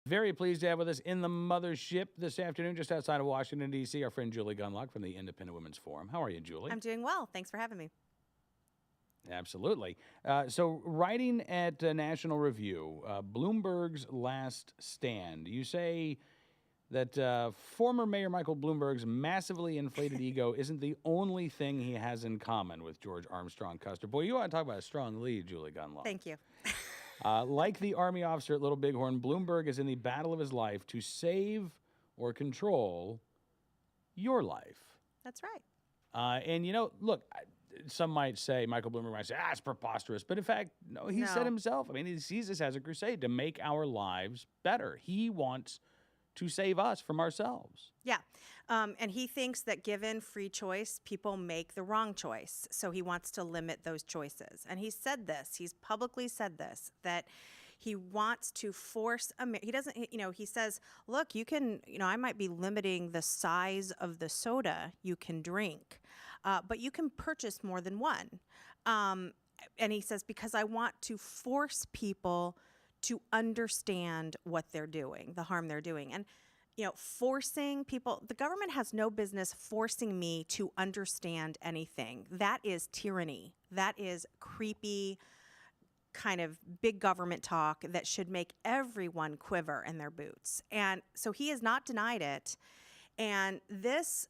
Very pleased to have with us in the mothership this afternoon, just outside of Washington, D.C., our friend Julie Gunlock from the Independent Women's Forum. How are you, Julie? I'm doing well. Thanks for having me. Absolutely. So, writing at National Review, Bloomberg's last stand, you say that former Mayor Michael Bloomberg's massively inflated ego isn't the only thing he has in common with George Armstrong Custer. Boy, you want to talk about a strong lead, Julie Gunlock. Thank you. Like the Army officer at Little Bighorn, Bloomberg is in the battle of his life to save or control your life. That's right. And, you know, look, some might say, Michael Bloomberg might say, it's preposterous. But in fact, no, he said himself, I mean, he sees this as a crusade to make our lives better. He wants to save us from ourselves. Yeah. And he thinks that given free choice, people make the wrong choice. So he wants to limit those choices. And he said this, he's publicly said this, that he wants to force, he doesn't, he says, look, you can, I might be limiting the size of the soda you can drink, but you can purchase more than one. And he says, because I want to force people to understand what they're doing, the harm they're doing. And, forcing people, the government has no business forcing me to understand anything. That is tyranny. That is creepy kind of big government talk that should make everyone quiver in their boots. And so he has not denied it. And this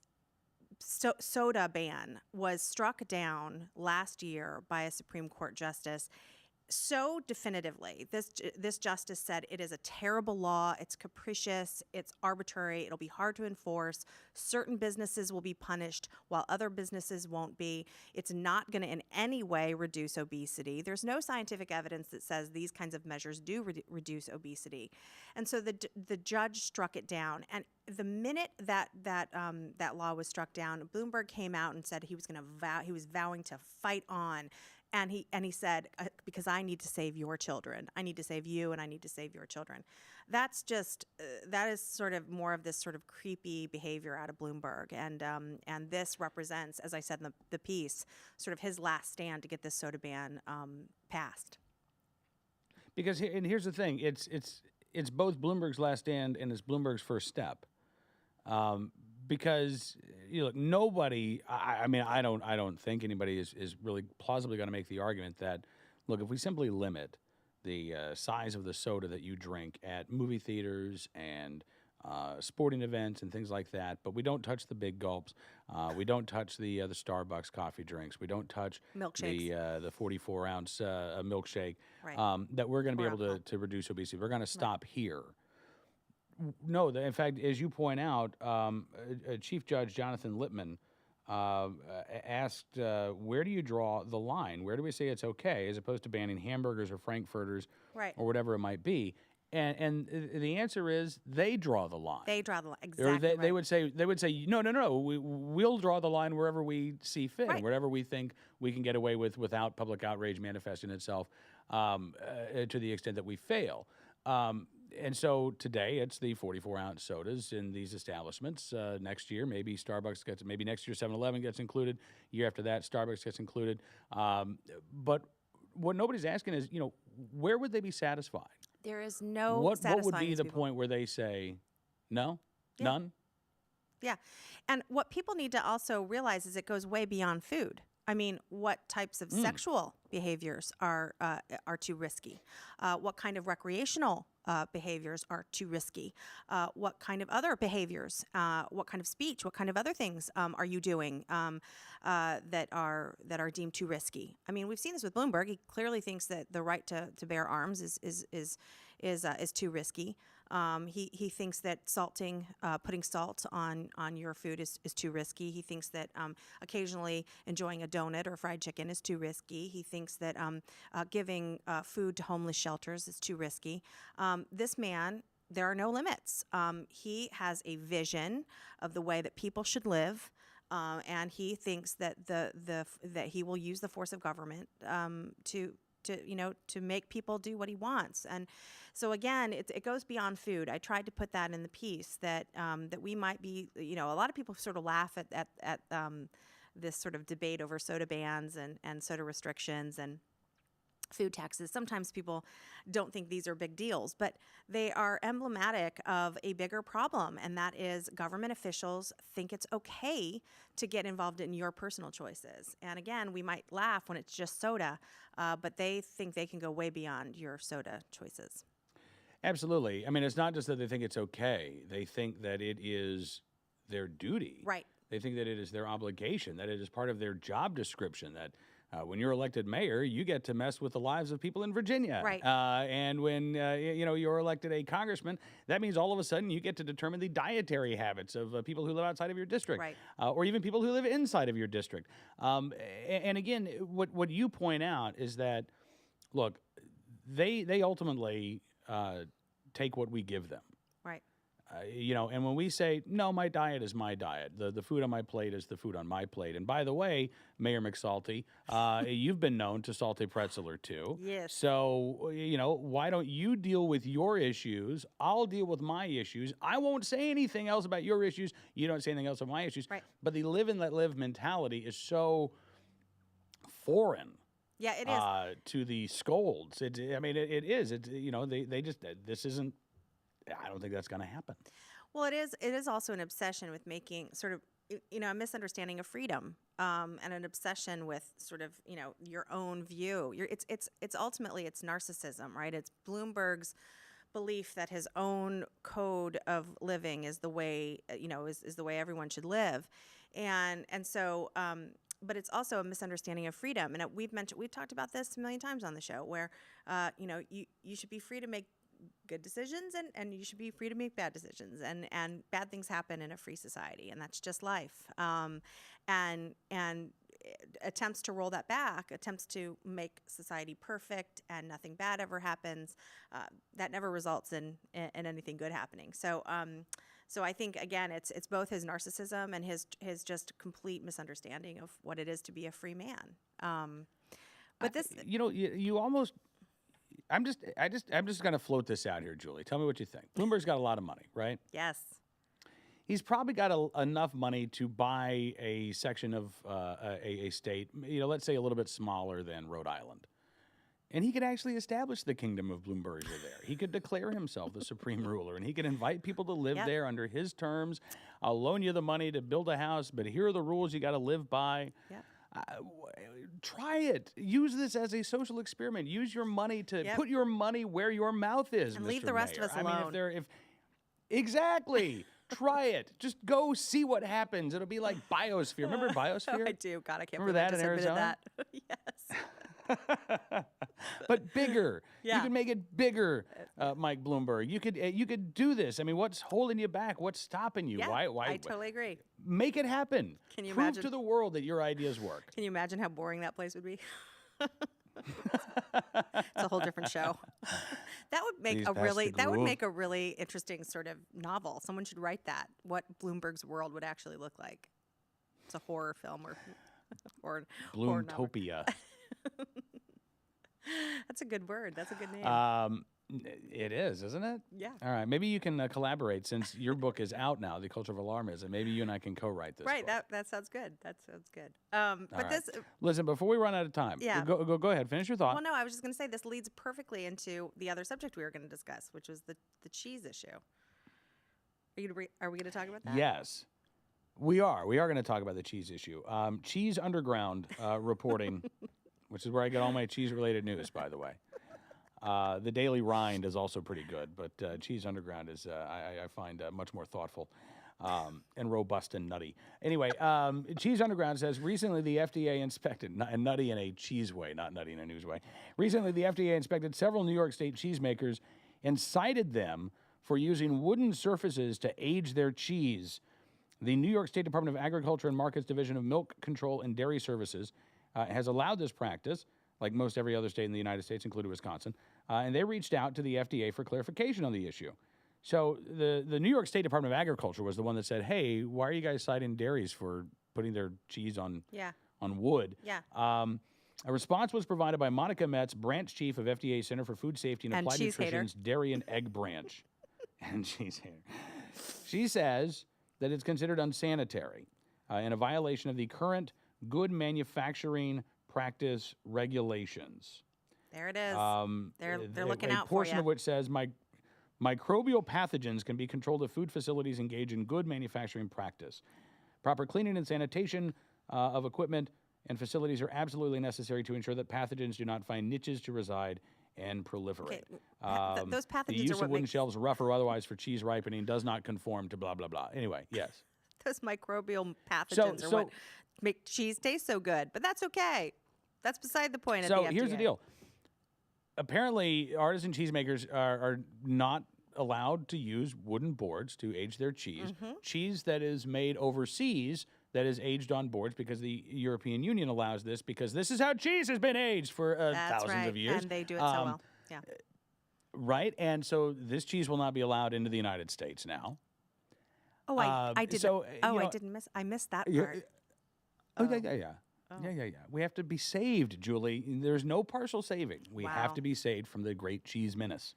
soda ban was struck down last year by a Supreme Court justice so definitively. This justice said it is a terrible law, it's capricious, it's arbitrary, it'll be hard to enforce, certain businesses will be punished while other businesses won't be. It's not going to in any way reduce obesity. There's no scientific evidence that says these kinds of measures do reduce obesity. And so the judge struck it down. And the minute that law was struck down, Bloomberg came out and said he was vowing to fight on. And he said, because I need to save your children. I need to save you, and I need to save your children. That's just, that is sort of more of this sort of creepy behavior out of Bloomberg. And this represents, as I said in the piece, sort of his last stand to get this soda ban passed. Because, and here's the thing, it's both Bloomberg's last stand and it's Bloomberg's first step. Because look, nobody. I mean, I don't think anybody is really plausibly going to make the argument that, look, if we simply limit the size of the soda that you drink at movie theaters and sporting events and things like that, but we don't touch the big gulps, we don't touch the Starbucks coffee drinks, we don't touch milkshakes, the 44-ounce milkshake, right. That we're going to be able to reduce obesity. We're going to stop here. No, in fact, as you point out, Chief Judge Jonathan Lippman asked, where do you draw the line? Where do we say it's okay, as opposed to banning hamburgers or frankfurters, right, or whatever it might be? And the answer is they draw the line. They draw the line, exactly. Or they would say no. We'll draw the line wherever we see fit, right, and wherever we think we can get away with without public outrage manifesting itself to the extent that we fail. And so today it's the 44-ounce sodas in these establishments. Next year, maybe Starbucks gets, maybe next year 7-Eleven gets included. Year after that, Starbucks gets included. But what nobody's asking is, where would they be satisfied? There is no What would be the people. point where they say, no, yeah. None? Yeah. And what people need to also realize is it goes way beyond food. I mean, what types of sexual behaviors are too risky? What kind of recreational behaviors are too risky? What kind of other behaviors? What kind of speech? What kind of other things are you doing that are deemed too risky? I mean, we've seen this with Bloomberg. He clearly thinks that the right to bear arms is too risky. He thinks that putting salt on your food is too risky. He thinks that occasionally enjoying a donut or fried chicken is too risky. He thinks that giving food to homeless shelters is too risky. This man, there are no limits. He has a vision of the way that people should live. And he thinks that that he will use the force of government to make people do what he wants. And so again, it goes beyond food. I tried to put that in the piece that we might be, a lot of people sort of laugh at this sort of debate over soda bans and soda restrictions. And food taxes. Sometimes people don't think these are big deals, but they are emblematic of a bigger problem, and that is government officials think it's okay to get involved in your personal choices. And again, we might laugh when it's just soda, but they think they can go way beyond your soda choices. Absolutely. I mean, it's not just that they think it's okay. They think that it is their duty. Right. They think that it is their obligation, that it is part of their job description, that when you're elected mayor, you get to mess with the lives of people in Virginia. Right. And when you're elected a congressman, that means all of a sudden you get to determine the dietary habits of people who live outside of your district, Right. Or even people who live inside of your district. And again, what you point out is that, look, they ultimately take what we give them. Right. And when we say, no, my diet is my diet, the food on my plate is the food on my plate. And by the way, Mayor McSalty, you've been known to salt a pretzel or two. Yes. So, why don't you deal with your issues? I'll deal with my issues. I won't say anything else about your issues. You don't say anything else about my issues. Right. But the live and let live mentality is so foreign. Yeah, it is. To the scolds. It is. They just, this isn't, I don't think that's going to happen. Well, it is. It is also an obsession with making sort of, a misunderstanding of freedom, and an obsession with sort of, your own view. It's ultimately it's narcissism, right? It's Bloomberg's belief that his own code of living is the way, is the way everyone should live, and so. But it's also a misunderstanding of freedom, and we've talked about this a million times on the show, where you should be free to make good decisions, and you should be free to make bad decisions, and bad things happen in a free society, and that's just life. And attempts to roll that back, attempts to make society perfect and nothing bad ever happens, that never results in anything good happening. So I think, again, it's both his narcissism and his just complete misunderstanding of what it is to be a free man. But this, you almost. I'm just going to float this out here, Julie. Tell me what you think. Bloomberg's got a lot of money, right? yes, He's probably got enough money to buy a section of a state, let's say a little bit smaller than Rhode Island. And he could actually establish the kingdom of Bloomberg there. He could declare himself the supreme ruler, and he could invite people to live Yep. there under his terms. I'll loan you the money to build a house, but here are the rules you got to live by. Yep. Try it. Use this as a social experiment. Use your money to Yep. put your money where your mouth is, And Mr. leave the rest of Mayor. us I mean, alone. exactly. Try it. Just go see what happens. It'll be like Biosphere. Remember Oh, Biosphere? I do. God, I can't Remember believe I that just in admitted Arizona? that. Yes. But bigger. You Yeah. can make it bigger, Mike Bloomberg. You could do this. I mean, what's holding you back? What's stopping you? Yeah, Why? I totally agree. Make it happen. Can you Prove imagine- to the world that your ideas work. Can you imagine how boring that place would be? It's a whole different show. That would make Please pass the that would glue. make a really interesting sort of novel. Someone should write that. What Bloomberg's world would actually look like. It's a horror film or horror novel. Bloomtopia. That's a good word. That's a good name. It is, isn't it? Yeah. All right. Maybe you can collaborate since your book is out now, The Culture of Alarmism. Maybe you and I can co-write this. Right. book. That sounds good. That sounds good. All But right. this. Listen, before we run out of time, Yeah. go ahead. Finish your thought. Well, no, I was just going to say this leads perfectly into the other subject we were going to discuss, which was the cheese issue. Are we going to talk about that? Yes, we are. We are going to talk about the cheese issue. Cheese Underground reporting, which is where I get all my cheese-related news, by the way. The Daily Rind is also pretty good, but Cheese Underground is, I find, much more thoughtful and robust and nutty. Anyway, Cheese Underground says, recently the FDA inspected, and nutty in a cheese way, not nutty in a news way. Recently, the FDA inspected several New York State cheesemakers and cited them for using wooden surfaces to age their cheese. The New York State Department of Agriculture and Markets Division of Milk Control and Dairy Services has allowed this practice, like most every other state in the United States, including Wisconsin, and they reached out to the FDA for clarification on the issue. So the New York State Department of Agriculture was the one that said, hey, why are you guys citing dairies for putting their cheese on wood? Yeah. A response was provided by Monica Metz, branch chief of FDA Center for Food Safety and Applied cheese hater. Nutrition's Dairy and Egg Branch. And she's here. She says that it's considered unsanitary and a violation of the current good manufacturing practice regulations. There it is. They're A looking out for portion you. of which says microbial pathogens can be controlled if food facilities engage in good manufacturing practice. Proper cleaning and sanitation of equipment and facilities are absolutely necessary to ensure that pathogens do not find niches to reside and proliferate. Those pathogens the use are what of wooden makes shelves, rough or otherwise, for cheese ripening does not conform to blah, blah, blah. Anyway, yes. those microbial pathogens are what make cheese taste so good. But that's okay. That's beside the point. So at the here's the FDA. deal. Apparently, artisan cheesemakers are not allowed to use wooden boards to age their cheese. Cheese that is made overseas that is aged on boards, because the European Union allows this, because this is how cheese has been aged for That's thousands right. of years. And they do it so well. Yeah. Right? And so this cheese will not be allowed into the United States now. Oh, I did. so, I missed that Yeah, part. Yeah. We have to be saved, Julie. There's no partial saving. We have Wow. to be saved from the great cheese menace.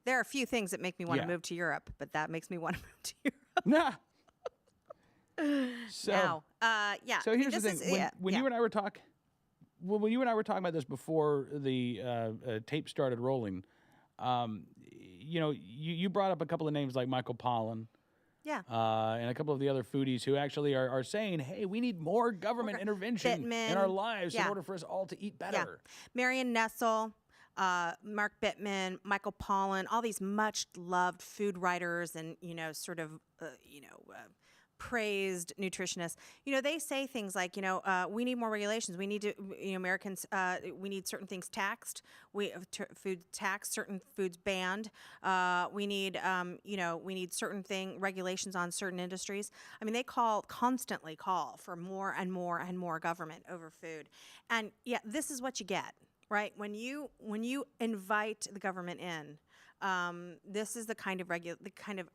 There are a few things that make me want to Yeah. move to Europe, but that makes me want to move to Europe Nah. So, now. Yeah. so I mean, here's the this thing. is- When you and I were talking, when you and I were talking about this before the tape started rolling, you brought up a couple of names like Michael Pollan. Yeah. And a couple of the other foodies who actually are saying, hey, we need more government intervention in our Bittman, lives in yeah. order for us all to eat Yeah. better. Marion Nessel, Mark Bittman, Michael Pollan, all these much loved food writers and, praised nutritionists. They say things like, we need more regulations. We need to, Americans, we need certain things taxed. Food taxed, certain foods banned. We need, we need certain regulations on certain industries. I mean, they constantly call for more and more and more government over food. And yeah, this is what you get, right? When you invite the government in, this is the kind of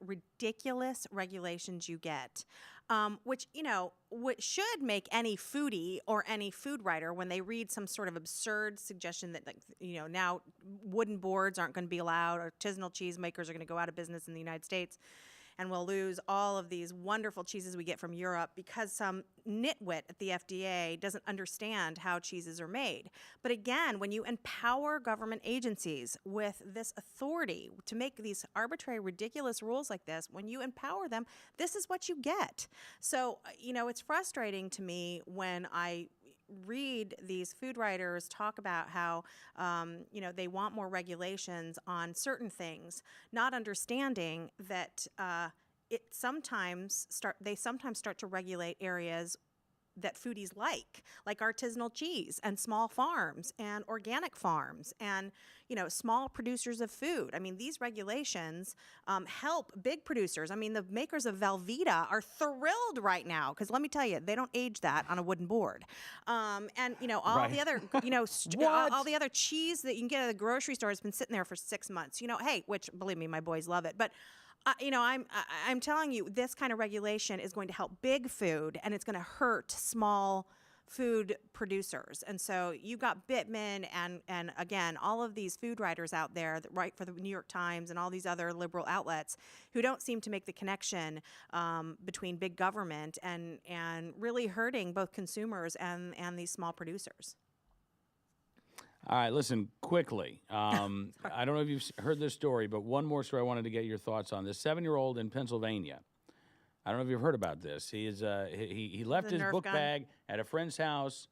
ridiculous regulations you get, which what should make any foodie or any food writer, when they read some sort of absurd suggestion that now wooden boards aren't going to be allowed, or artisanal cheesemakers are going to go out of business in the United States, and we'll lose all of these wonderful cheeses we get from Europe because some nitwit at the FDA doesn't understand how cheeses are made. But again, when you empower government agencies with this authority to make these arbitrary, ridiculous rules like this, when you empower them, this is what you get. So, it's frustrating to me when I read these food writers talk about how they want more regulations on certain things, not understanding that they sometimes start to regulate areas that foodies like artisanal cheese and small farms and organic farms and small producers of food. I mean, these regulations help big producers. I mean, the makers of Velveeta are thrilled right now because let me tell you, they don't age that on a wooden board. And all Right. the other all the other cheese that you can get at the grocery store has been sitting there for 6 months. Hey, which believe me, my boys love it, but. I'm telling you, this kind of regulation is going to help big food, and it's going to hurt small food producers. And so you got Bittman and again, all of these food writers out there that write for the New York Times and all these other liberal outlets who don't seem to make the connection between big government and really hurting both consumers and these small producers. All right, listen, quickly. I don't know if you've heard this story, but one more story I wanted to get your thoughts on. This 7-year-old in Pennsylvania. I don't know if you've heard about this. He left The his Nerf book gun? bag at a friend's house.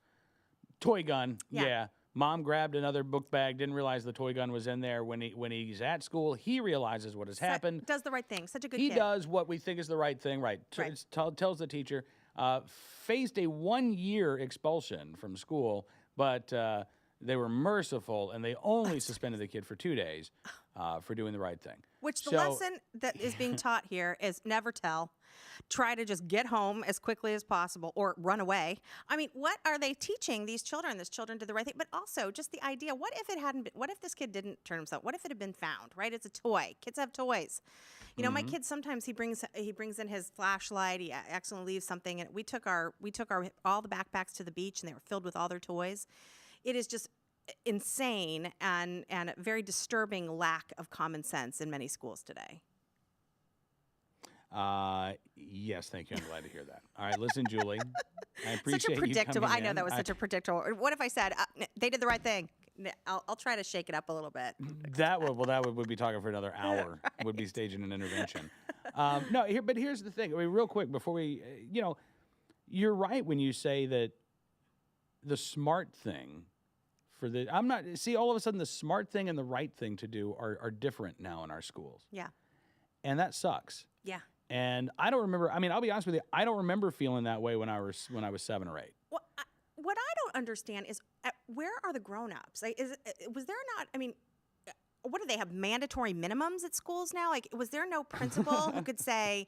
Toy gun, Yeah. Mom grabbed another book bag, didn't realize the toy gun was in there. When he's at school, he realizes what has happened. Does the right thing. Such a good He kid. does what we think is the right thing, right? Right. Tells the teacher, faced a 1-year expulsion from school, but they were merciful, and they only suspended the kid for 2 days for doing the right thing. Which the So- lesson that is being taught here is never tell. Try to just get home as quickly as possible or run away. I mean, what are they teaching these children? These children did the right thing, but also just the idea, what if this kid didn't turn himself? What if it had been found, right? It's a toy. Kids have toys. My kid sometimes he brings in his flashlight, he accidentally leaves something, and we took our all the backpacks to the beach and they were filled with all their toys. It is just insane and a very disturbing lack of common sense in many schools today. Yes, thank you. I'm glad to hear that. All right, listen, Julie. I appreciate Such a predictable. you coming I know in. that was such a predictable. What if I said they did the right thing? I'll try to shake it up a little bit. That would be talking for another hour. Would be staging an intervention. No, but here's the thing. I mean, real quick before we, you're right when you say that the smart thing all of a sudden the smart thing and the right thing to do are different now in our schools. Yeah. And that sucks. Yeah. And I don't remember. I mean, I'll be honest with you. I don't remember feeling that way when I was 7 or 8. Well, what I don't understand is where are the grown-ups? Like, was there not? I mean, what do they have, mandatory minimums at schools now? Like, was there no principal who could say,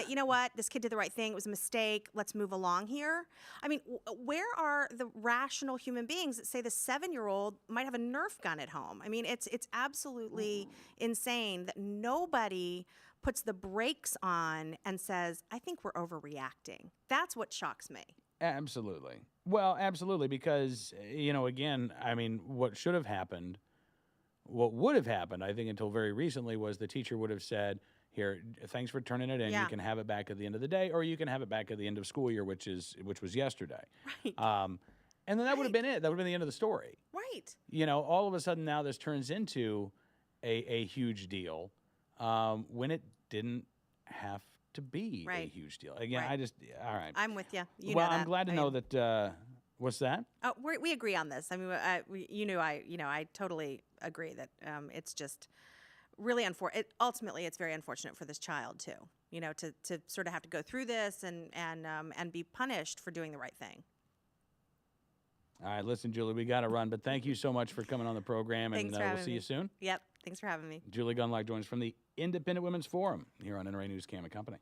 you know what, this kid did the right thing. It was a mistake. Let's move along here. I mean, where are the rational human beings that say the 7-year-old might have a Nerf gun at home? I mean, it's absolutely insane that nobody puts the brakes on and says, I think we're overreacting. That's what shocks me. Absolutely. Well, absolutely, because, again, I mean, what would have happened, I think, until very recently was the teacher would have said, here, thanks for turning it in. Yeah. You can have it back at the end of the day, or you can have it back at the end of school year, which was yesterday. Right. And then that would have been it. That would have been the end of the story. Right. All of a sudden now this turns into a huge deal when it didn't have to be a huge deal. Again, Right. all right. I'm with you. I'm glad to know that. What's that? Oh, we agree on this. I mean, I totally agree that it's just really ultimately, it's very unfortunate for this child too. To sort of have to go through this and be punished for doing the right thing. All right, listen, Julie, we got to run, but thank you so much for coming on the program, and we'll see you soon. Yep, thanks for having me. Julie Gunlock joins from the Independent Women's Forum here on NRA News Cam and Company.